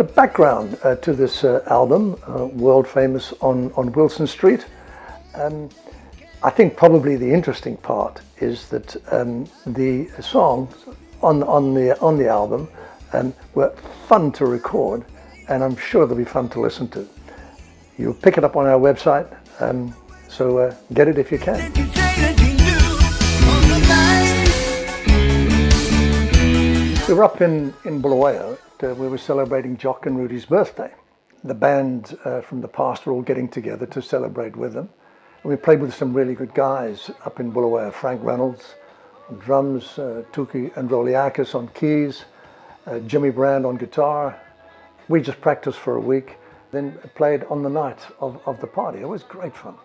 The background to this album, world famous on Wilson Street, I think probably the interesting part is that the songs on the album were fun to record, and I'm sure they'll be fun to listen to. You'll pick it up on our website, so get it if you can. We were up in Bulawayo. We were celebrating Jock and Rudy's birthday. The band from the past were all getting together to celebrate with them. And we played with some really good guys up in Bulawayo. Frank Reynolds on drums, Tuki Androliakis on keys, Jimmy Brand on guitar. We just practiced for a week, then played on the night of the party. It was great fun.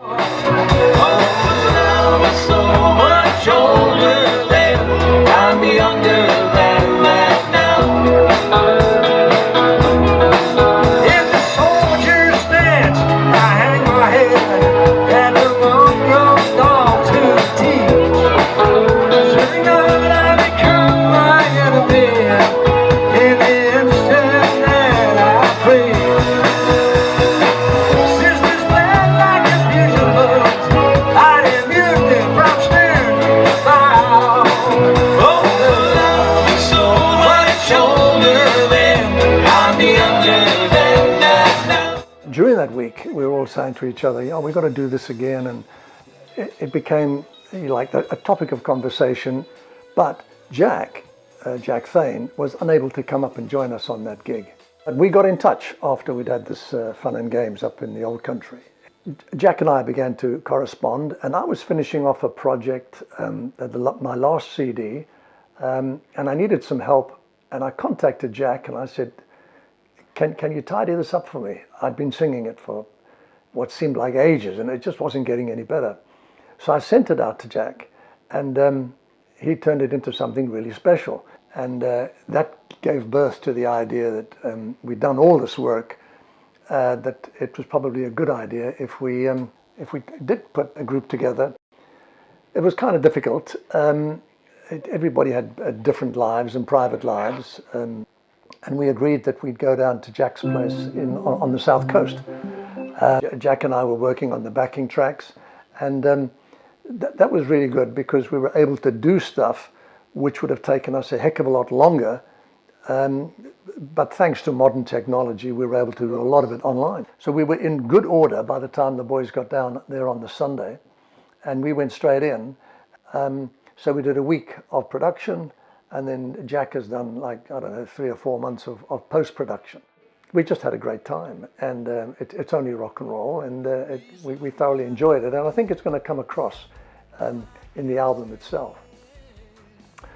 During that week, we were all saying to each other, we've got to do this again. And it became like a topic of conversation. But Jack Thane, was unable to come up and join us on that gig. And we got in touch after we'd had this fun and games up in the old country. Jack and I began to correspond, and I was finishing off a project, my last CD, and I needed some help. And I contacted Jack and I said, Can you tidy this up for me? I'd been singing it for what seemed like ages, and it just wasn't getting any better. So I sent it out to Jack, and he turned it into something really special. And that gave birth to the idea that we'd done all this work, that it was probably a good idea if we did put a group together. It was kind of difficult. Everybody had different lives and private lives. And we agreed that we'd go down to Jack's place on the south coast. Jack and I were working on the backing tracks, and that was really good because we were able to do stuff which would have taken us a heck of a lot longer. But thanks to modern technology, we were able to do a lot of it online. So we were in good order by the time the boys got down there on the Sunday, and we went straight in. So we did a week of production, and then Jack has done, like, I don't know, 3 or 4 months of post-production. We just had a great time, and it's only rock and roll, and we thoroughly enjoyed it, and I think it's going to come across in the album itself.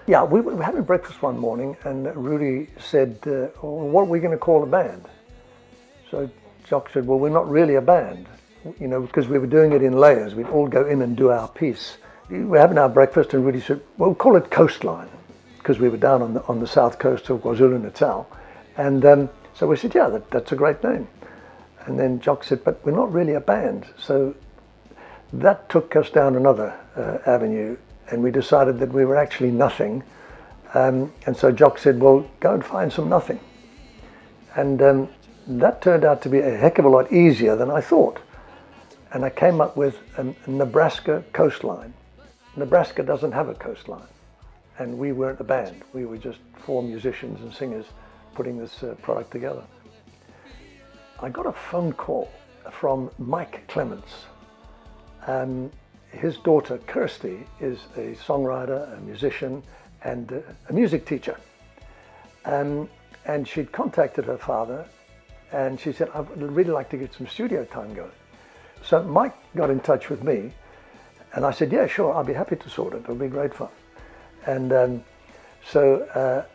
Yeah, we were having breakfast one morning, and Rudy said, what are we going to call the band? So Jock said, well, we're not really a band, because we were doing it in layers. We'd all go in and do our piece. We were having our breakfast, and Rudy said, well, we'll call it Coastline, because we were down on the south coast of KwaZulu-Natal. And so we said, yeah, that's a great name. And then Jock said, but we're not really a band. So that took us down another avenue, and we decided that we were actually nothing. And so Jock said, well, go and find some nothing. And that turned out to be a heck of a lot easier than I thought. And I came up with a Nebraska Coastline. Nebraska doesn't have a coastline. And we weren't a band. We were just 4 musicians and singers putting this product together. I got a phone call from Mike Clements. His daughter, Kirsty, is a songwriter, a musician, and a music teacher. And she'd contacted her father, and she said, I'd really like to get some studio time going. So Mike got in touch with me, and I said, yeah, sure, I'll be happy to sort it. It'll be great fun. And so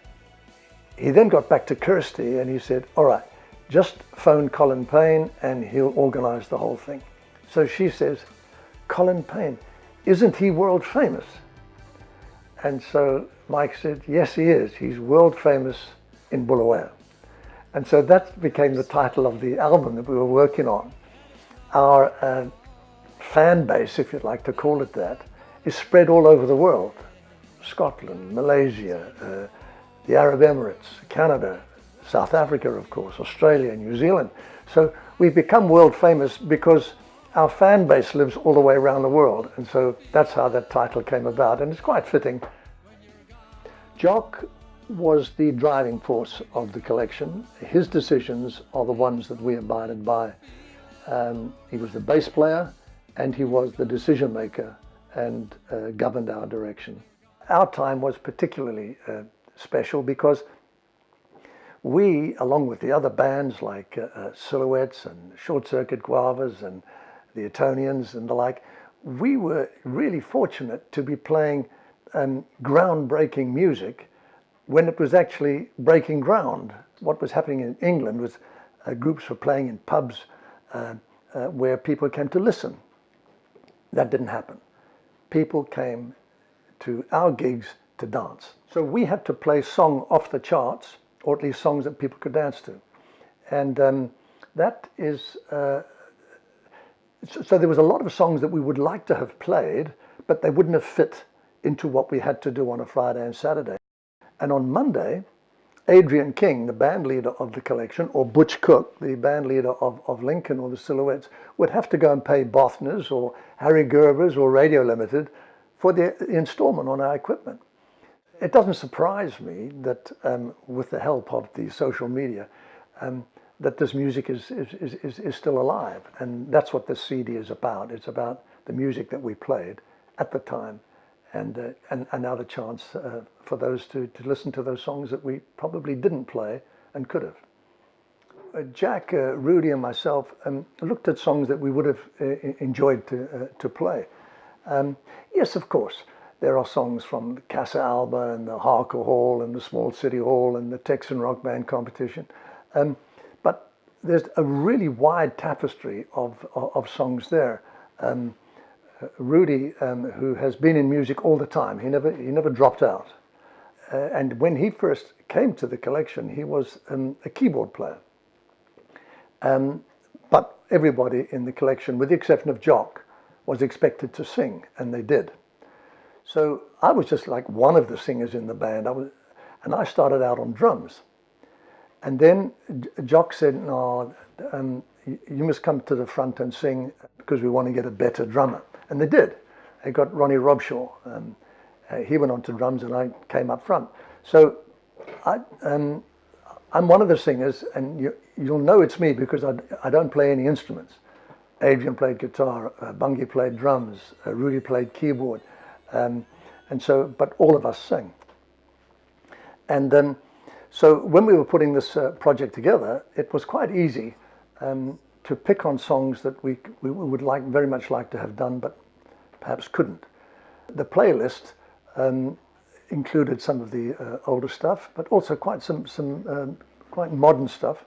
he then got back to Kirsty, and he said, all right, just phone Colin Payne, and he'll organize the whole thing. So she says, Colin Payne, isn't he world famous? And so Mike said, yes, he is. He's world famous in Bulawayo. And so that became the title of the album that we were working on. Our fan base, if you'd like to call it that, is spread all over the world. Scotland, Malaysia, the Arab Emirates, Canada, South Africa, of course, Australia, New Zealand. So we've become world famous because our fan base lives all the way around the world. And so that's how that title came about. And it's quite fitting. Jock was the driving force of the collection. His decisions are the ones that we abided by. He was the bass player and he was the decision maker and governed our direction. Our time was particularly special because we, along with the other bands like Silhouettes and Short Circuit Guavas and the Etonians and the like, we were really fortunate to be playing groundbreaking music when it was actually breaking ground. What was happening in England was groups were playing in pubs where people came to listen. That didn't happen. People came to our gigs to dance. So we had to play song off the charts, or at least songs that people could dance to. And that is, so there was a lot of songs that we would like to have played, but they wouldn't have fit into what we had to do on a Friday and Saturday. And on Monday, Adrian King, the band leader of the collection, or Butch Cook, the band leader of Lincoln or the Silhouettes, would have to go and pay Bothner's or Harry Gerber's or Radio Limited for the installment on our equipment. It doesn't surprise me that with the help of the social media, that this music is still alive. And that's what this CD is about. It's about the music that we played at the time, and now the chance for those to listen to those songs that we probably didn't play and could have. Jack, Rudy and myself looked at songs that we would have enjoyed to play. Yes, of course, there are songs from the Casa Alba and the Harker Hall and the Small City Hall and the Texan Rock Band competition. But there's a really wide tapestry of songs there. Rudy, who has been in music all the time, he never dropped out. And when he first came to the collection, he was a keyboard player. But everybody in the collection, with the exception of Jock, was expected to sing, and they did. So I was just like one of the singers in the band, and I started out on drums. And then Jock said, no, you must come to the front and sing because we want to get a better drummer. And they did. They got Ronnie Robshaw. He went on to drums and I came up front. So I'm one of the singers, and you'll know it's me because I don't play any instruments. Adrian played guitar, Bungie played drums, Rudy played keyboard. And so, but all of us sang. And so when we were putting this project together, it was quite easy to pick on songs that we would very much like to have done, but perhaps couldn't. The playlist included some of the older stuff, but also quite some quite modern stuff,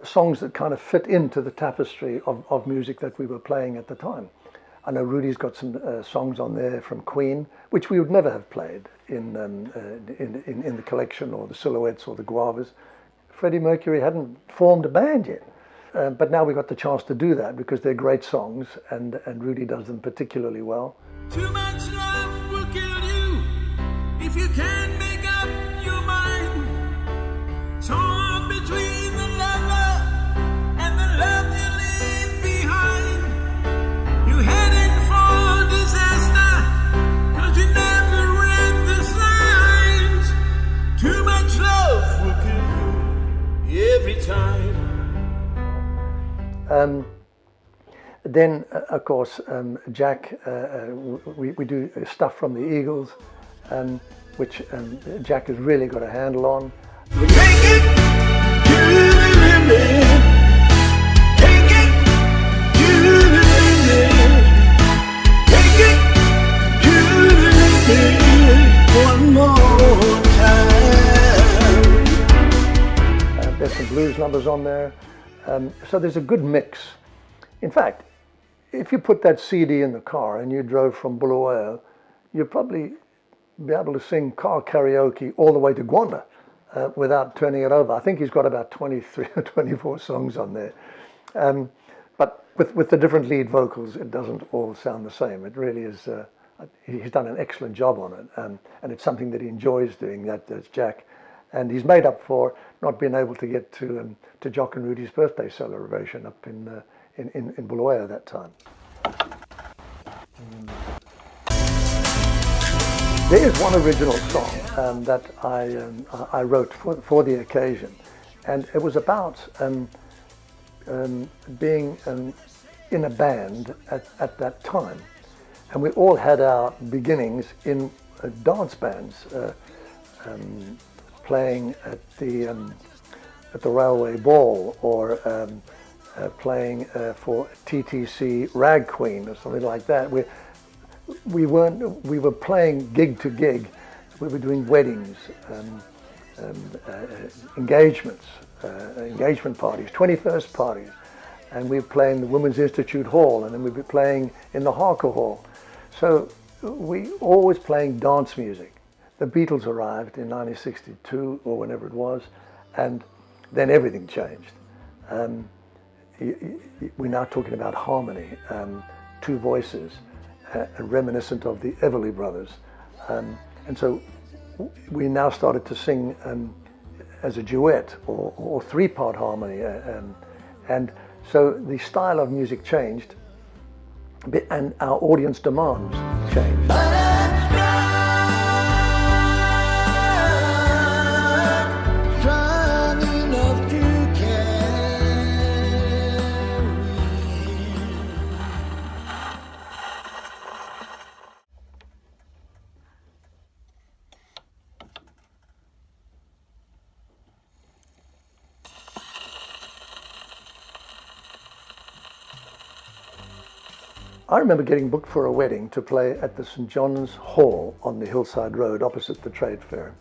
songs that kind of fit into the tapestry of music that we were playing at the time. I know Rudy's got some songs on there from Queen, which we would never have played in the collection or the Silhouettes or the Guavas. Freddie Mercury hadn't formed a band yet. But now we got the chance to do that because they're great songs, and Rudy does them particularly well. Too much love will kill you if you can't make up your mind. Torn between the lover and the love you leave behind. You heading for disaster 'cause you never read the signs. Too much love will kill you every time. Then, of course, Jack, we do stuff from the Eagles, which Jack has really got a handle on. Take it to the limit. Take it to the limit. Take it to the limit one more time. There's some blues numbers on there. So there's a good mix. In fact, if you put that CD in the car and you drove from Bulawayo, you'd probably be able to sing car karaoke all the way to Gwanda without turning it over. I think he's got about 23 or 24 songs on there. But with the different lead vocals, it doesn't all sound the same. It really is, he's done an excellent job on it. And it's something that he enjoys doing, that's Jack. And he's made up for not being able to get to Jock and Rudy's birthday celebration up in Bulawayo that time. There is one original song that I wrote for the occasion, and it was about being in a band at that time, and we all had our beginnings in dance bands, playing at the Railway Ball, or playing for TTC Rag Queen or something like that. We were playing gig to gig. We were doing weddings, engagements, engagement parties, 21st parties, and we were playing the Women's Institute Hall, and then we'd be playing in the Harker Hall. So we always playing dance music. The Beatles arrived in 1962 or whenever it was, and then everything changed. We're now talking about harmony, two voices, reminiscent of the Everly Brothers, and so we now started to sing as a duet or three-part harmony, and so the style of music changed, and our audience demands changed. I remember getting booked for a wedding to play at the St. John's Hall on the Hillside Road opposite the trade fair.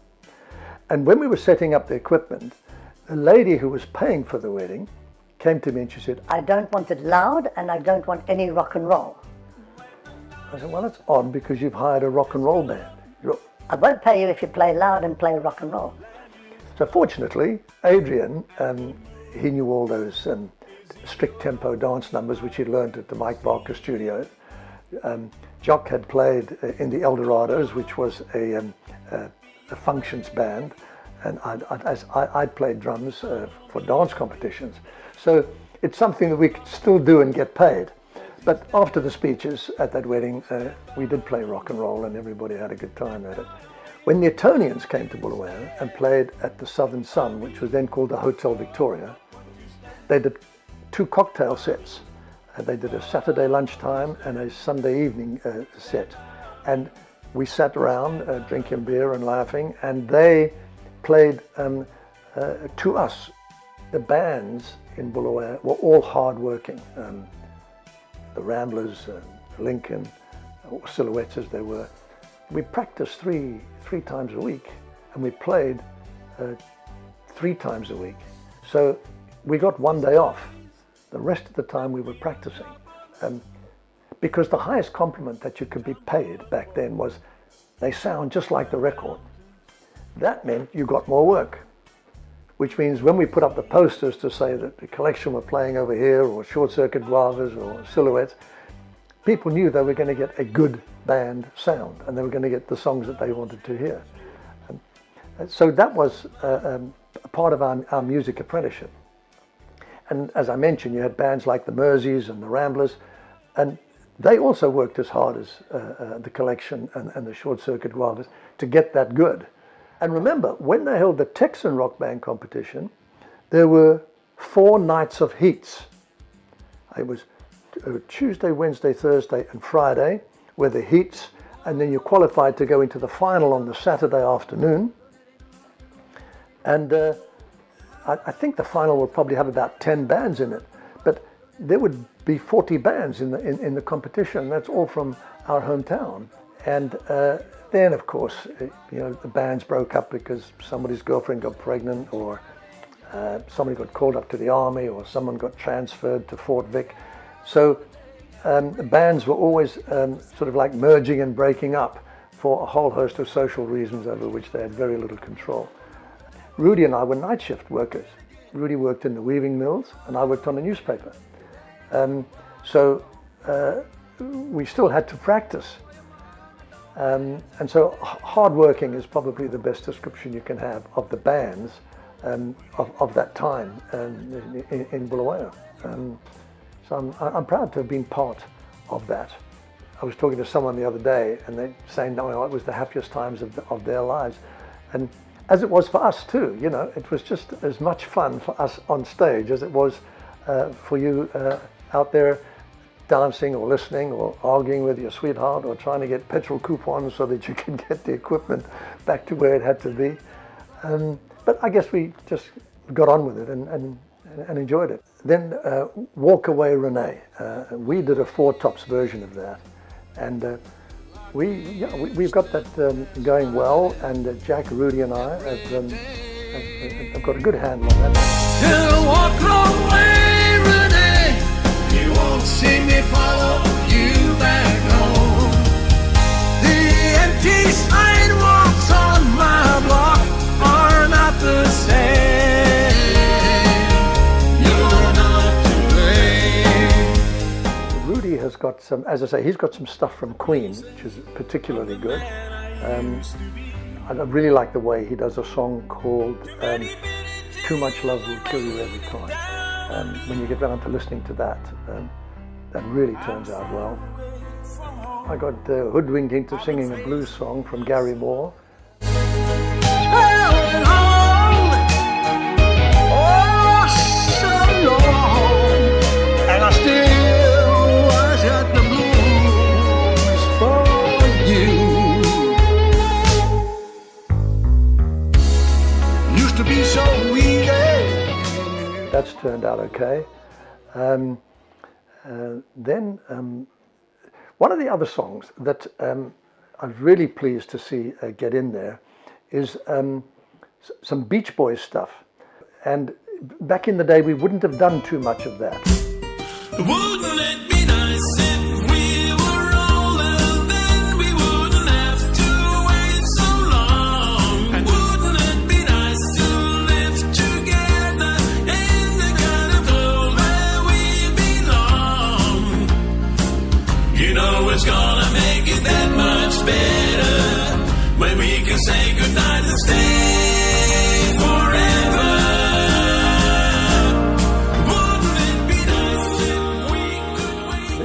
And when we were setting up the equipment, the lady who was paying for the wedding came to me and she said, "I don't want it loud and I don't want any rock and roll." I said, "Well, that's odd because you've hired a rock and roll band." "I won't pay you if you play loud and play rock and roll." So fortunately, Adrian, he knew all those strict tempo dance numbers which he'd learned at the Mike Barker studio. Jock had played in the Eldorados, which was a functions band, and I'd played drums for dance competitions. So it's something that we could still do and get paid. But after the speeches at that wedding, we did play rock and roll, and everybody had a good time at it. When the Etonians came to Bulawayo and played at the Southern Sun, which was then called the Hotel Victoria, they did 2 cocktail sets. They did a Saturday lunchtime and a Sunday evening set. And we sat around drinking beer and laughing, and they played to us. The bands in Bulawayo were all hard-working. The Ramblers, Lincoln, or Silhouettes as they were. We practiced three times a week, and we played 3 times a week. So we got one day off. The rest of the time we were practicing. Because the highest compliment that you could be paid back then was, they sound just like the record. That meant you got more work, which means when we put up the posters to say that the collection were playing over here, or Short Circuit Guavas or Silhouettes, people knew they were going to get a good band sound, and they were going to get the songs that they wanted to hear. So that was a part of our music apprenticeship. And as I mentioned, you had bands like the Merseys and the Ramblers, and they also worked as hard as the collection and the Short Circuit Guavas to get that good. And remember, when they held the Texan Rock Band competition, there were 4 nights of heats. It was Tuesday, Wednesday, Thursday, and Friday were the heats, and then you qualified to go into the final on the Saturday afternoon. And I think the final will probably have about 10 bands in it, but there would be 40 bands in the competition. That's all from our hometown. And then, of course, the bands broke up because somebody's girlfriend got pregnant, or somebody got called up to the army, or someone got transferred to Fort Vic. So the bands were always sort of like merging and breaking up for a whole host of social reasons over which they had very little control. Rudy and I were night shift workers. Rudy worked in the weaving mills, and I worked on a newspaper. So we still had to practice. And so hardworking is probably the best description you can have of the bands of that time in Bulawayo. So I'm proud to have been part of that. I was talking to someone the other day, and they saying, no, it was the happiest times of their lives. And as it was for us too, you know, it was just as much fun for us on stage as it was for you out there dancing or listening or arguing with your sweetheart or trying to get petrol coupons so that you can get the equipment back to where it had to be. But I guess we just got on with it and enjoyed it. Then Walk Away Renee. We did a Four Tops version of that. And we've got that going well, and Jack, Rudy and I have got a good handle on that. You'll walk away, Renee. You won't see me follow you back home. The empty sidewalks on my block are not the same. You're not to blame. Rudy has got some, as I say, he's got some stuff from Queen, which is particularly good. I really like the way he does a song called Too Much Love Will Kill You Every Time. When you get around to listening to that, that really turns out well. I got hoodwinked into singing a blues song from Gary Moore. And I still was at the blues for you. Used to be so easy. That's turned out okay. Then one of the other songs that I'm really pleased to see get in there is some Beach Boys stuff. And back in the day, we wouldn't have done too much of that. Wouldn't it be nice if we were older, then we wouldn't have to wait so long? And wouldn't it be nice to live together in the kind of world where we belong? You know it's gonna make it that much better when we can say goodnight and stay forever.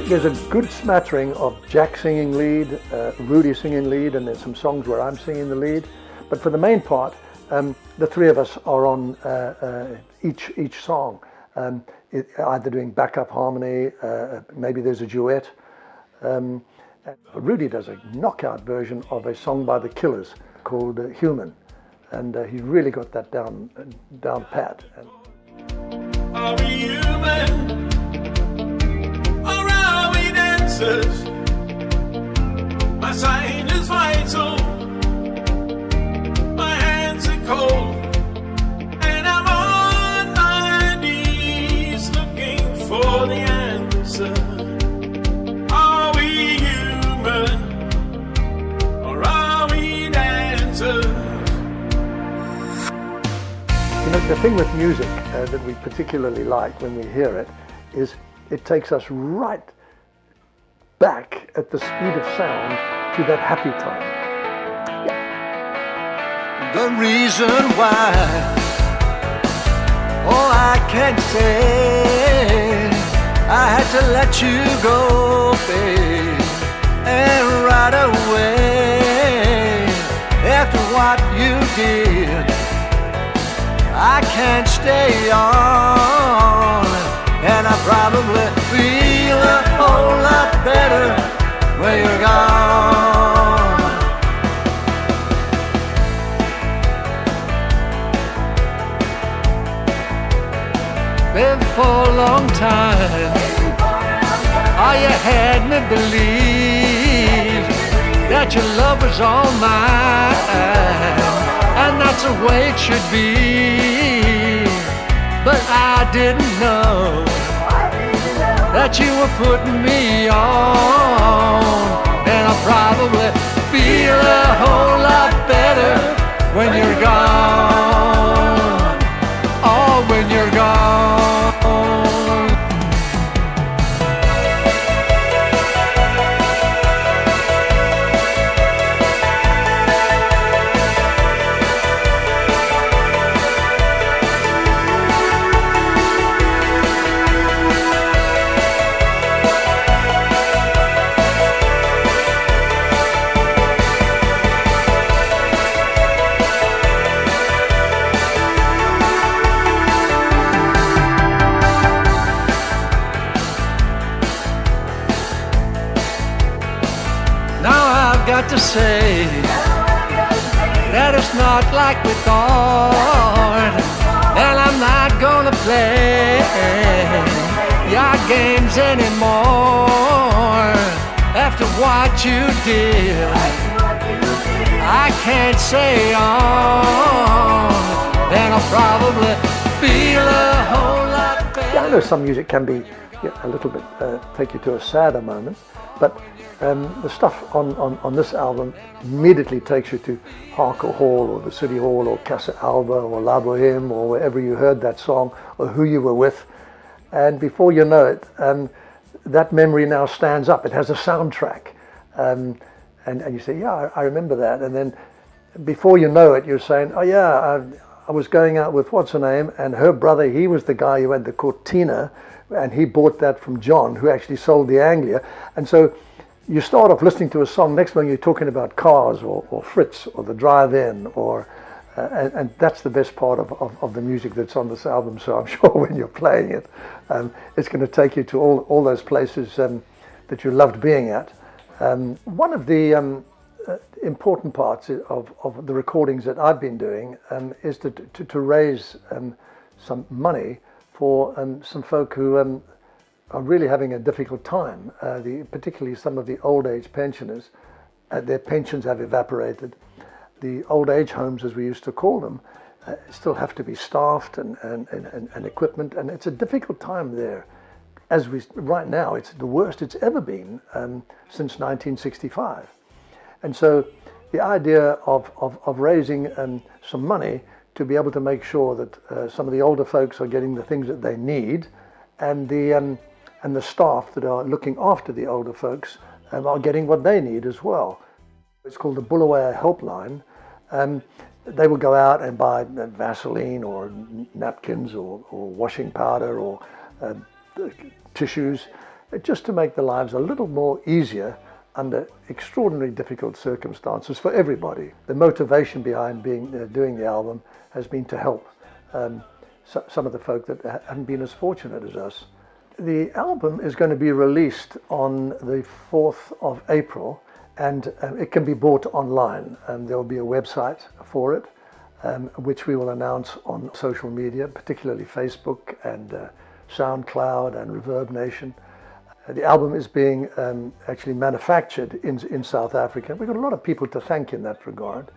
There's a good smattering of Jack singing lead, Rudy singing lead, and there's some songs where I'm singing the lead. But for the main part, the three of us are on each song, either doing backup harmony, maybe there's a duet. Rudy does a knockout version of a song by the Killers called Human, and he really got that down pat. Are we human? My sign is vital, my hands are cold, and I'm on my knees looking for the answer. Are we human, or are we dancers? You know, the thing with music that we particularly like when we hear it is it takes us right back at the speed of sound to that happy time. The reason why, I can't say, I had to let you go, babe, and right away, after what you did, I can't stay on, and I probably feel a whole lot better when you're gone. Been for a long time, you had me believe that your love was all mine, and that's the way it should be. But I didn't know that you were putting me on, and I probably feel a whole lot better when you're gone. Oh, when you're gone. say that it's not like we thought, and I'm not gonna play your games anymore. After what you did, I can't say on, and I'll probably feel a whole lot better. Yeah, I know some music can be a little bit, take you to a sadder moment, but the stuff on this album immediately takes you to Harker Hall or the City Hall or Casa Alba or La Boheme or wherever you heard that song or who you were with. And before you know it, that memory now stands up. It has a soundtrack. And you say, yeah, I remember that. And then before you know it, you're saying, oh yeah, I was going out with what's her name, and her brother, he was the guy who had the Cortina, and he bought that from John, who actually sold the Anglia. And so you start off listening to a song, next one you're talking about cars or Fritz or the drive-in, or and that's the best part of the music that's on this album. So I'm sure when you're playing it, it's going to take you to all those places that you loved being at. One of the important parts of the recordings that I've been doing is to raise some money for some folk who are really having a difficult time, particularly some of the old age pensioners. Their pensions have evaporated. The old age homes, as we used to call them, still have to be staffed and equipment, and it's a difficult time there. Right now, it's the worst it's ever been since 1965. And so the idea of raising some money to be able to make sure that some of the older folks are getting the things that they need, and the staff that are looking after the older folks are getting what they need as well. It's called the Bulawayo Helpline. They will go out and buy Vaseline or napkins or washing powder or tissues, just to make the lives a little more easier under extraordinarily difficult circumstances for everybody. The motivation behind doing the album has been to help some of the folk that haven't been as fortunate as us. The album is going to be released on the 4th of April, and it can be bought online. There will be a website for it, which we will announce on social media, particularly Facebook and SoundCloud and Reverb Nation. The album is being actually manufactured in South Africa. We've got a lot of people to thank in that regard.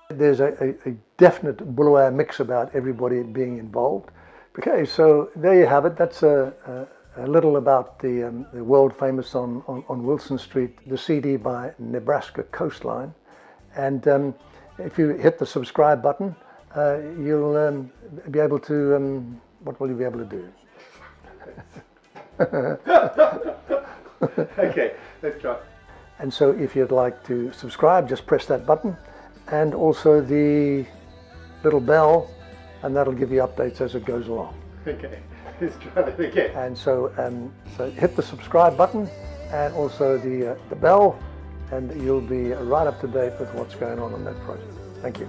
There's a definite Bulawayo mix about everybody being involved. Okay, so there you have it. That's a little about the world famous on Wilson Street, the CD by Nebraska Coastline. And if you hit the subscribe button, you'll be able to, what will you be able to do? Okay, let's try. And so if you'd like to subscribe, just press that button, and also the little bell, and that'll give you updates as it goes along. Okay, let's try that again. And so, so hit the subscribe button and also the bell, and you'll be right up to date with what's going on that project. Thank you.